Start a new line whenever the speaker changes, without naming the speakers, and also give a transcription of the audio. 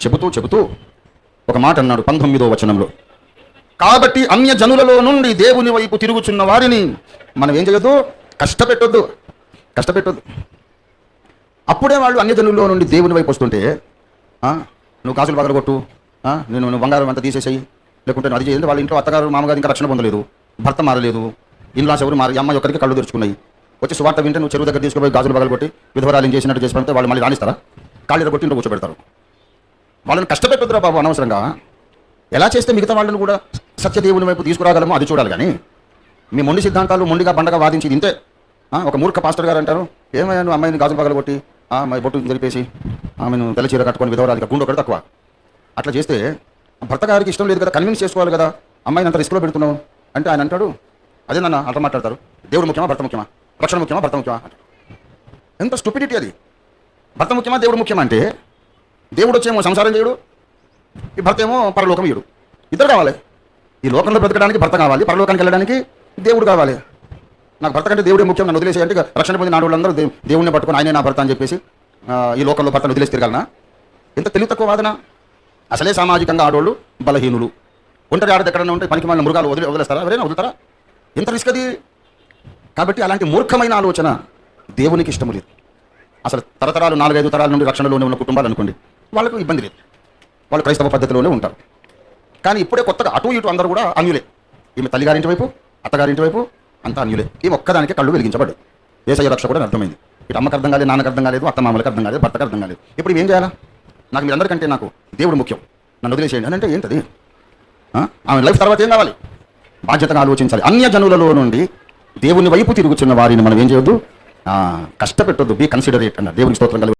చెబుతూ చెబుతూ ఒక మాట అన్నాడు 19వ వచనంలో. కాబట్టి అన్య జనులలో నుండి దేవుని వైపు తిరుగుచున్న వారిని మనం ఏం చేయొద్దు, కష్టపెట్టొద్దు. అప్పుడే వాళ్ళు అన్య జనుల్లో నుండి దేవుని వైపు వస్తుంటే నువ్వు కాసులు పగలగొట్టు, నువ్వు బంగారం అంతా తీసేసేయి, లేకుంటే అది చేయండి. వాళ్ళ ఇంట్లో అత్తగారు మామగారు ఇంకా రక్షణ పొందలేదు, భర్త మారలేదు, ఇన్లాస్ ఎవరు మారి, అమ్మాయి ఒక్కరికి కళ్ళు తెరుచుకున్నాయి. వచ్చి సువార్త వింటే నువ్వు చెరువు దగ్గర తీసుకుపోయి గాజులు పగలగొట్టి విధవరాలు చేసినట్టు చేసి పెడితే వాళ్ళు మళ్ళీ రాణిస్తారా? కాళ్ళు కొట్టి ఇంట్లో కూర్చోబెడతారు. వాళ్ళని కష్టపెట్టొద్దురా బాబు అనవసరంగా. ఎలా చేస్తే మిగతా వాళ్ళని కూడా సత్యదేవుని వైపు తీసుకురాగలమో అది చూడాలి. కానీ మీ మొండి సిద్ధాంతాలు మొండిగా బండగా వాదించి ఇంతే. ఒక మూర్ఖ పాస్టర్ గారు అంటారు, ఏమైనా నువ్వు అమ్మాయిని గాజులు పగలగొట్టి అమ్మాయి బొట్టు జరిపేసి ఆమెను తెల్ల చీర కట్టుకొని విధవరాలిగా గుండె ఒకటి తక్కువ. అట్లా చేస్తే భర్త గారికి ఇష్టం లేదు కదా, కన్విన్స్ చేసుకోవాలి కదా, అమ్మాయిని అంత రిస్క్లో పెడుతున్నావు అంటే ఆయన అంటాడు, అదే నన్ను అట్లా మాట్లాడతారు, దేవుడు ముఖ్యమా భర్త ముఖ్యమా, రక్షణ ముఖ్యమా భర్త ముఖ్యమా అంటారు. ఎంత స్టూపిడిటీ అది. భర్త ముఖ్యమా దేవుడు ముఖ్యమా అంటే, దేవుడు వచ్చేమో సంసారం చేయడు, ఈ భర్త ఏమో పరలోకం ఇయ్యడు. ఇద్దరు కావాలి. ఈ లోకంలో బ్రతకడానికి భర్త కావాలి, పరలోకానికి వెళ్ళడానికి దేవుడు కావాలి. నాకు భర్త కంటే దేవుడే ముఖ్యం, నన్ను వదిలేసి అంటే రక్షణ పొందిన నాడులందరూ దేవుడిని పట్టుకొని ఆయనే నా భర్త అని చెప్పేసి ఈ లోకంలో భర్తను వదిలేసి తిరగాలనా? ఎంత తెలివి తక్కువ వాదన. అసలే సామాజికంగా ఆడోళ్ళు బలహీనులు. ఒంటరి ఆడది ఎక్కడన్నా ఉంటే పనికి మన మృగాలు వదిలేస్తారా? ఎవరైనా వదులుతారా? ఎంత రిస్క్ అది. కాబట్టి అలాంటి మూర్ఖమైన ఆలోచన దేవునికి ఇష్టము లేదు. అసలు తరతరాలు 4-5 తరాల నుండి రక్షణలోనే ఉన్న కుటుంబాలు అనుకోండి, వాళ్ళకు ఇబ్బంది లేదు, వాళ్ళు క్రైస్తవ పద్ధతిలోనే ఉంటారు. కానీ ఇప్పుడే కొత్తగా అటు ఇటు అందరూ కూడా అన్యులే. ఈమె తల్లిగారింటి వైపు, అత్తగారింటి వైపు అంతా అన్యులే. ఈమె ఒక్కదానికి కళ్ళు వెలిగించబడ్డాయి. యేసయ్య రక్ష కూడా అర్థమైంది. ఇటు అమ్మకి అర్థం కాలేదు, నాన్నకు అర్థం కాలేదు, అత్త మామలకు అర్థం కాలేదు, భర్తకు అర్థం కాలేదు. ఇప్పుడు ఏం చేయాలా? నాకు మీరు అందరికంటే నాకు దేవుడు ముఖ్యం, నన్ను వదిలేసేయండి అని అంటే ఏంటది? ఆమె లైఫ్ తర్వాత ఏం కావాలి? బాధ్యతగా ఆలోచించాలి. అన్య జనులలో నుండి దేవుని వైపు తిరుగుతున్న వారిని మనం ఏం చేయొద్దు, కష్టపెట్టొద్దు. బీ కన్సిడరేట్ అన్నారు. దేవునికి స్తోత్రం కలుగు.